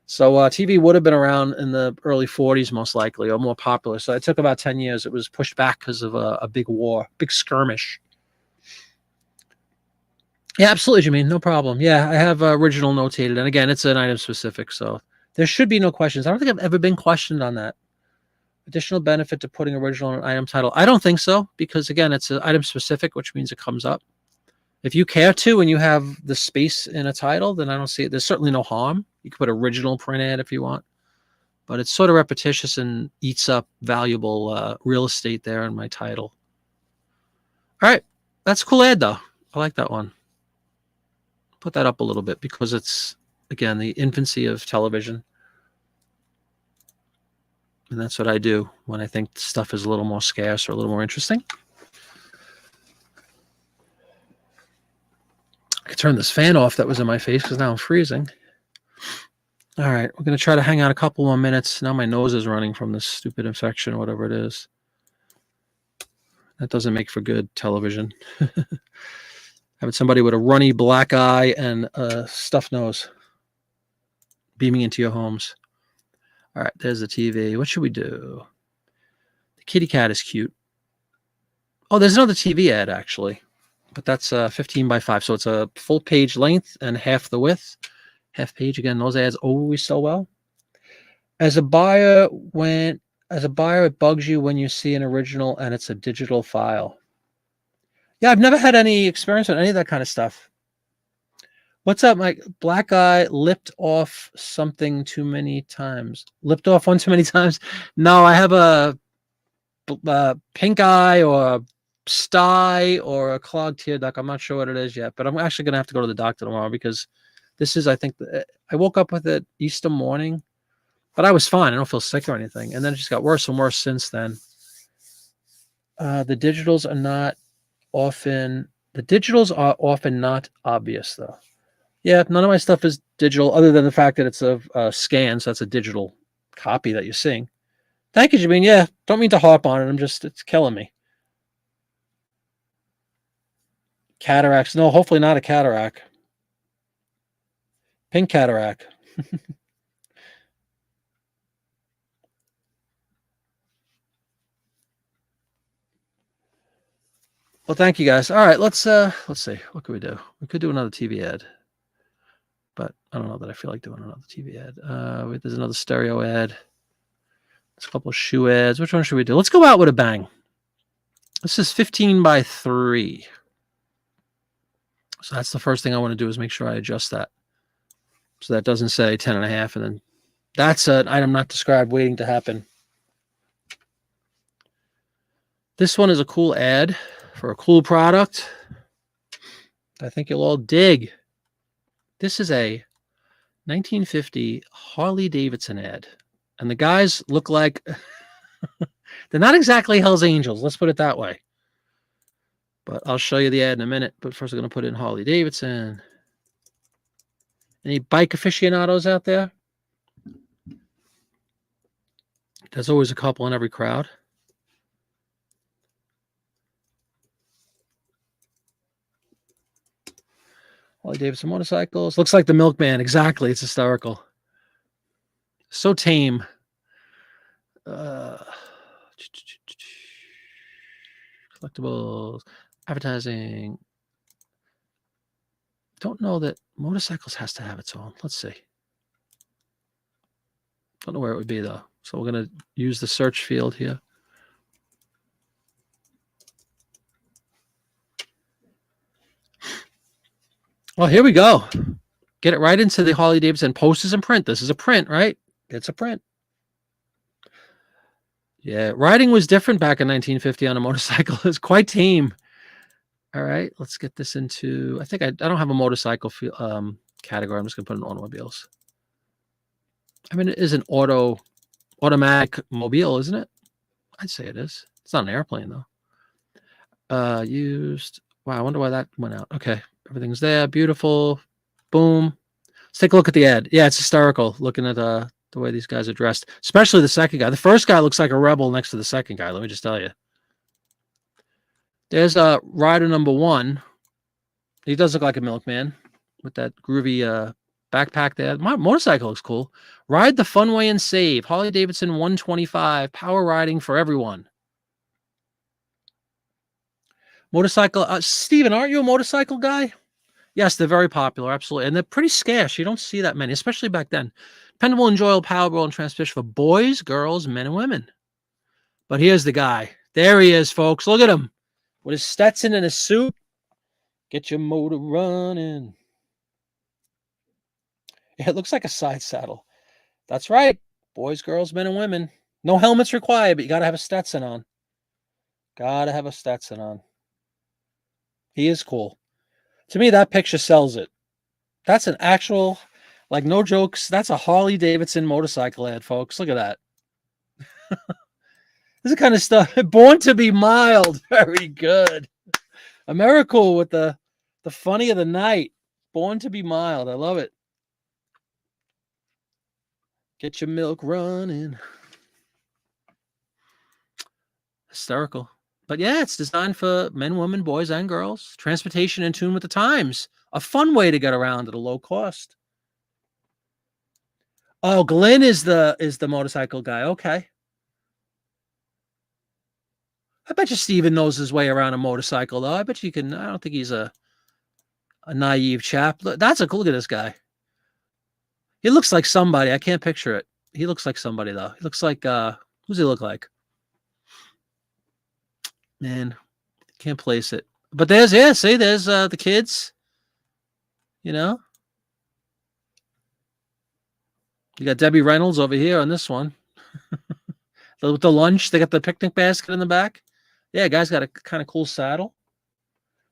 So TV would have been around in the early 40s, most likely, or more popular. So it took about 10 years. It was pushed back because of a big war, big skirmish. Yeah, absolutely, Jermaine. No problem. Yeah, I have original notated. And again, it's an item specific, so there should be no questions. I don't think I've ever been questioned on that. Additional benefit to putting original in an item title. I don't think so, because again, it's an item specific, which means it comes up. If you care to and you have the space in a title, then I don't see it. There's certainly no harm. You can put original print ad if you want. But it's sort of repetitious and eats up valuable real estate there in my title. All right. That's a cool ad, though. I like that one. Put that up a little bit because it's, again, the infancy of television. And that's what I do when I think stuff is a little more scarce or a little more interesting. I could turn this fan off that was in my face because now I'm freezing. All right, we're going to try to hang out a couple more minutes. Now my nose is running from this stupid infection or whatever it is. That doesn't make for good television. Having somebody with a runny black eye and a stuffed nose beaming into your homes. All right, there's the TV. What should we do? The kitty cat is cute. Oh, there's another TV ad, actually. But that's 15 by 5. So it's a full page length and half the width. Half page. Again, those ads always sell well. As a buyer went As a buyer, it bugs you when you see an original and it's a digital file. Yeah, I've never had any experience with any of that kind of stuff. What's up, Mike? Black guy lipped off something too many times. Lipped off one too many times? No, I have a pink eye or a sty or a clogged tear duct. I'm not sure what it is yet, but I'm actually going to have to go to the doctor tomorrow because this is, I think, I woke up with it Easter morning, but I was fine. I don't feel sick or anything. And then it just got worse and worse since then. The digitals are often not obvious, though. Yeah, none of my stuff is digital other than the fact that it's a scan, so that's a digital copy that you're seeing. Thank you, Jabin. Yeah, don't mean to harp on it. It's killing me. Cataracts. No, hopefully not a cataract. Pink cataract. Well, thank you guys. All right, let's see. What could we do? We could do another TV ad. But I don't know that I feel like doing another TV ad. There's another stereo ad. There's a couple of shoe ads. Which one should we do? Let's go out with a bang. This is 15 by 3. So that's the first thing I want to do is make sure I adjust that. So that doesn't say 10 and a half. And then that's an item not described waiting to happen. This one is a cool ad for a cool product. I think you'll all dig. This is a 1950 Harley Davidson ad. And the guys look like they're not exactly Hell's Angels. Let's put it that way. But I'll show you the ad in a minute. But first, I'm going to put in Harley Davidson. Any bike aficionados out there? There's always a couple in every crowd. Harley Davidson motorcycles. Looks like the Milkman. Exactly. It's hysterical. So tame. Collectibles. Advertising. Don't know that motorcycles has to have its own. Let's see. Don't know where it would be, though. So we're going to use the search field here. Well, here we go. Get it right into the Harley Davidson posters and print. This is a print, right? It's a print. Yeah, riding was different back in 1950 on a motorcycle. It's quite tame. All right, let's get this into, I think I don't have a motorcycle category. I'm just going to put in automobiles. I mean, it is an automatic mobile, isn't it? I'd say it is. It's not an airplane, though. Used. Wow, I wonder why that went out. Okay, everything's there. Beautiful. Boom. Let's take a look at the ad. Yeah, it's hysterical looking at the way these guys are dressed, especially the second guy. The first guy looks like a rebel next to the second guy. Let me just tell you. There's rider number 1. He does look like a milkman with that groovy backpack there. My motorcycle looks cool. Ride the fun way and save. Harley Davidson 125. Power riding for everyone. Motorcycle. Steven, aren't you a motorcycle guy? Yes, they're very popular. Absolutely. And they're pretty scarce. You don't see that many, especially back then. Dependable, enjoyable, powerful, and transmission for boys, girls, men, and women. But here's the guy. There he is, folks. Look at him. With his Stetson and his suit. Get your motor running. It looks like a side saddle. That's right. Boys, girls, men, and women. No helmets required, but you got to have a Stetson on. Got to have a Stetson on. He is cool. To me, that picture sells it. That's an actual, like, no jokes. That's a Harley Davidson motorcycle ad, folks. Look at that. This is the kind of stuff. Born to be mild. Very good. Americool with the funny of the night. Born to be mild. I love it. Get your milk running. Hysterical. But yeah, it's designed for men, women, boys, and girls. Transportation in tune with the times. A fun way to get around at a low cost. Oh, Glenn is the motorcycle guy. Okay. I bet you Steven knows his way around a motorcycle, though. I bet you can. I don't think he's a naive chap. That's a look at this guy. He looks like somebody. I can't picture it. He looks like somebody, though. He looks like Who's he look like? Man, can't place it. But there's there's the kids. You know, you got Debbie Reynolds over here on this one. With the lunch, they got the picnic basket in the back. Yeah, guy's got a kind of cool saddle.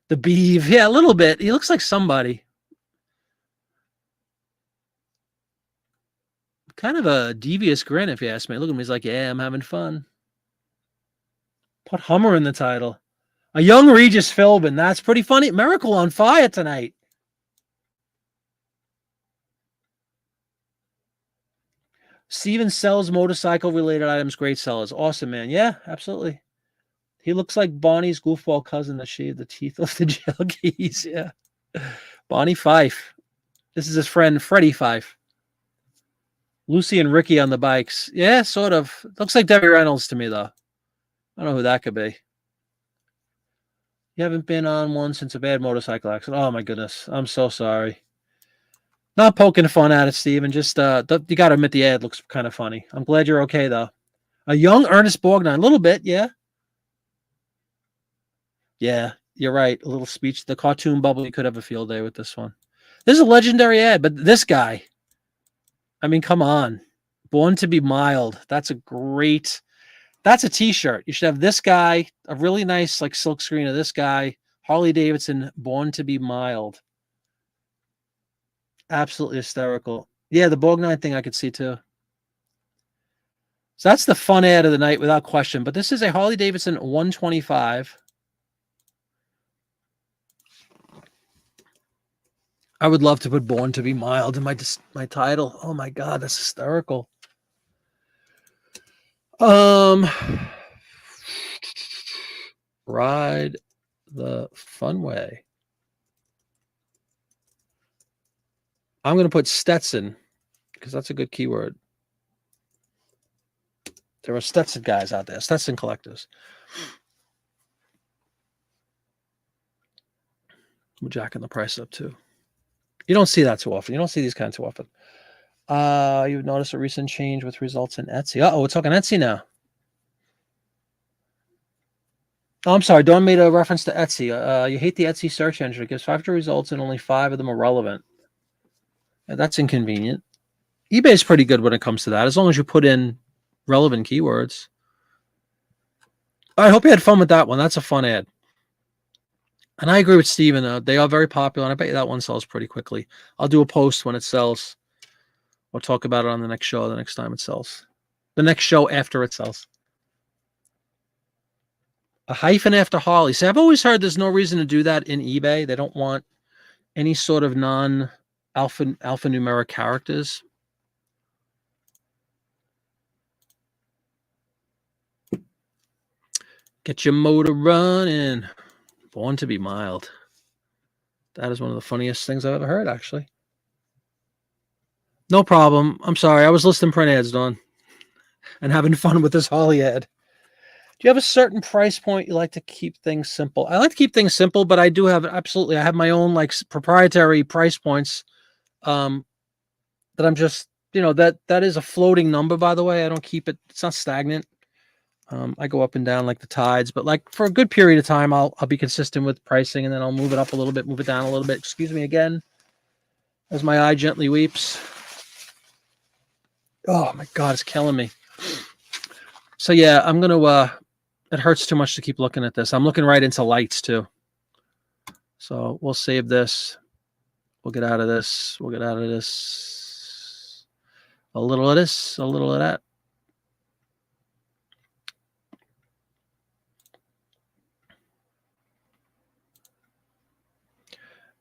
The beeve, yeah, a little bit. He looks like somebody. Kind of a devious grin, if you ask me. Look at him. He's like, yeah, I'm having fun. Put Hummer in the title. A young Regis Philbin. That's pretty funny. Miracle on Fire tonight. Steven sells motorcycle-related items. Great sellers. Awesome, man. Yeah, absolutely. He looks like Bonnie's goofball cousin that shaved the teeth off the jail keys. Yeah. Bonnie Fife. This is his friend, Freddie Fife. Lucy and Ricky on the bikes. Yeah, sort of. Looks like Debbie Reynolds to me, though. I don't know who that could be. You haven't been on one since a bad motorcycle accident. Oh, my goodness. I'm so sorry. Not poking fun at it, Steven. Just, you got to admit the ad looks kind of funny. I'm glad you're okay, though. A young Ernest Borgnine. A little bit, yeah. Yeah, you're right. A little speech. The cartoon bubble, you could have a field day with this one. This is a legendary ad, but this guy, I mean, come on. Born to be Mild. That's a t-shirt. You should have this guy, a really nice like silk screen of this guy, Harley Davidson, Born to be Mild. Absolutely hysterical. Yeah, the Borgnine thing I could see too. So that's the fun ad of the night without question. But this is a Harley Davidson 125. I would love to put Born to be Mild in my title. Oh my God, that's hysterical. Ride the fun way. I'm going to put Stetson because that's a good keyword. There are Stetson guys out there, Stetson collectors. We're jacking the price up too. You don't see that too often. You don't see these kinds too often. You've noticed a recent change with results in Etsy. Uh-oh, we're talking Etsy now. Oh, I'm sorry. Dawn made a reference to Etsy. You hate the Etsy search engine. It gives 500 results and only 5 of them are relevant. Yeah, that's inconvenient. eBay's pretty good when it comes to that, as long as you put in relevant keywords. I hope you had fun with that one. That's a fun ad. And I agree with Steven. They are very popular, and I bet you that one sells pretty quickly. I'll do a post when it sells. We'll talk about it on the next show the next time it sells. The next show after it sells. A hyphen after Harley. See, I've always heard there's no reason to do that in eBay. They don't want any sort of non-alphanumeric characters. Get your motor running. Born to be Mild. That is one of the funniest things I've ever heard, actually. No problem. I'm sorry. I was listing print ads, Dawn, and having fun with this Harley ad. Do you have a certain price point you like to keep things simple? I like to keep things simple, but I do have absolutely. I have my own like proprietary price points that I'm just, that is a floating number, by the way. I don't keep it. It's not stagnant. I go up and down like the tides, but like for a good period of time, I'll be consistent with pricing, and then I'll move it up a little bit, move it down a little bit. Excuse me again, as my eye gently weeps. Oh my God, it's killing me. So yeah, I'm gonna. It hurts too much to keep looking at this. I'm looking right into lights too. So we'll save this. We'll get out of this. We'll get out of this. A little of this, a little of that.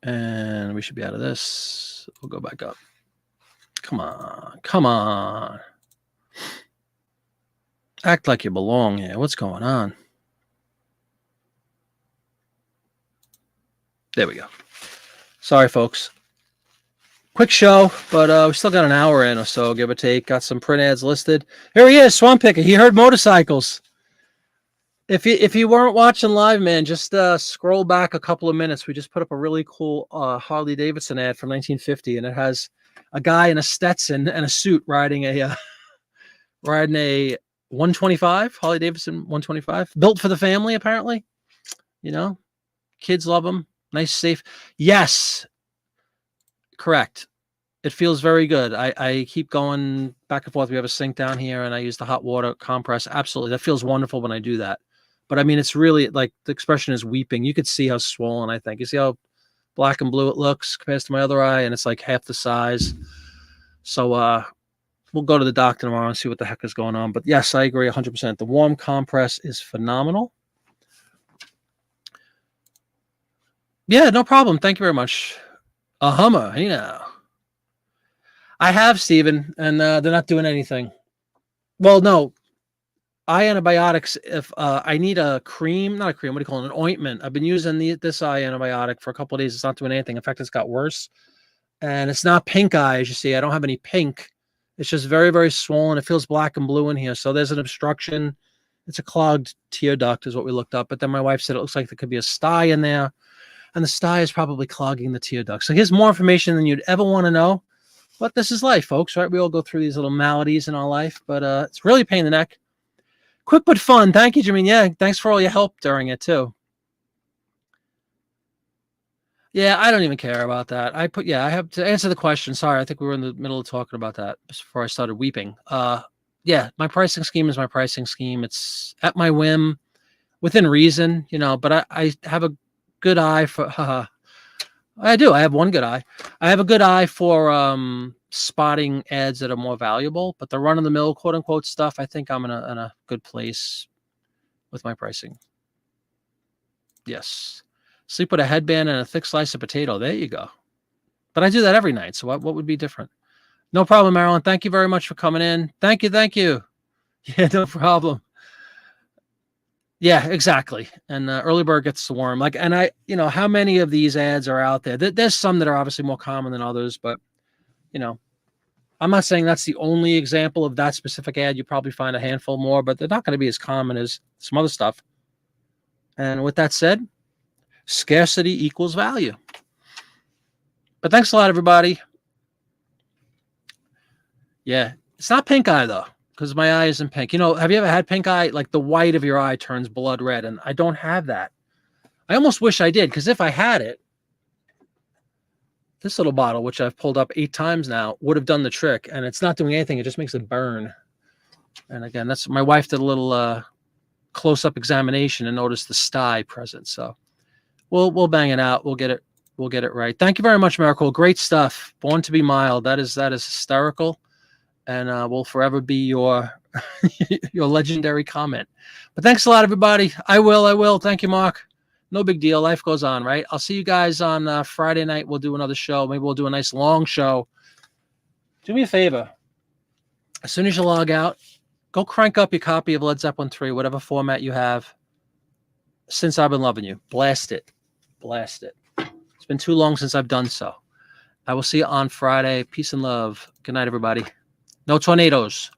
And we should be out of this. We'll go back up. Come on. Come on. Act like you belong here. What's going on? There we go. Sorry, folks. Quick show, but we still got an hour in or so, give or take. Got some print ads listed. Here he is, Swamp Picker. He heard motorcycles. If you weren't watching live, man, just scroll back a couple of minutes. We just put up a really cool Harley Davidson ad from 1950, and it has a guy in a Stetson and a suit riding a 125, Harley Davidson 125, built for the family, apparently. You know, kids love them. Nice, safe. Yes, correct. It feels very good. I keep going back and forth. We have a sink down here, and I use the hot water compress. Absolutely. That feels wonderful when I do that. But I mean, it's really like the expression is weeping. You could see how swollen, I think. You see how black and blue it looks compared to my other eye, and it's like half the size. So we'll go to the doctor tomorrow and see what the heck is going on. But yes, I agree 100%. The warm compress is phenomenal. Yeah, no problem. Thank you very much. A Hummer, you know. I have, Stephen, and they're not doing anything. Well, no. Eye antibiotics, if I need a cream, not a cream, what do you call it, an ointment. I've been using this eye antibiotic for a couple of days. It's not doing anything. In fact, it's got worse. And it's not pink eye, as you see. I don't have any pink. It's just very, very swollen. It feels black and blue in here. So there's an obstruction. It's a clogged tear duct is what we looked up. But then my wife said it looks like there could be a sty in there. And the sty is probably clogging the tear duct. So here's more information than you'd ever want to know. But this is life, folks, right? We all go through these little maladies in our life. But it's really a pain in the neck. Quick but fun. Thank you, Jimmy. Yeah, thanks for all your help during it, too. Yeah, I don't even care about that. I have to answer the question. Sorry, I think we were in the middle of talking about that before I started weeping. Yeah, my pricing scheme is my pricing scheme. It's at my whim, within reason, you know, but I have a good eye for I do. I have one good eye. I have a good eye for spotting ads that are more valuable, but the run-of-the-mill, quote-unquote stuff, I think I'm in a good place with my pricing. Yes. Sleep with a headband and a thick slice of potato. There you go. But I do that every night, so what would be different? No problem, Marilyn. Thank you very much for coming in. Thank you. Yeah, no problem. Yeah, exactly. And early bird gets the worm. Like, and how many of these ads are out there? There's some that are obviously more common than others, but I'm not saying that's the only example of that specific ad. You probably find a handful more, but they're not going to be as common as some other stuff. And with that said, scarcity equals value. But thanks a lot, everybody. Yeah, it's not pink eye though, because my eye isn't pink. Have you ever had pink eye? Like the white of your eye turns blood red, and I don't have that. I almost wish I did, because if I had it, this little bottle, which I've pulled up 8 times now, would have done the trick, and it's not doing anything. It just makes it burn. And again, that's my wife did a little close-up examination and noticed the sty present. So we'll bang it out. We'll get it right. Thank you very much, Miracle. Great stuff. Born to be mild. That is hysterical, and will forever be your your legendary comment. But thanks a lot, everybody. I will. Thank you, Mark. No big deal. Life goes on, right? I'll see you guys on Friday night. We'll do another show. Maybe we'll do a nice long show. Do me a favor. As soon as you log out, go crank up your copy of Led Zeppelin 3, whatever format you have. Since I've Been Loving You. Blast it. It's been too long since I've done so. I will see you on Friday. Peace and love. Good night, everybody. No tornadoes.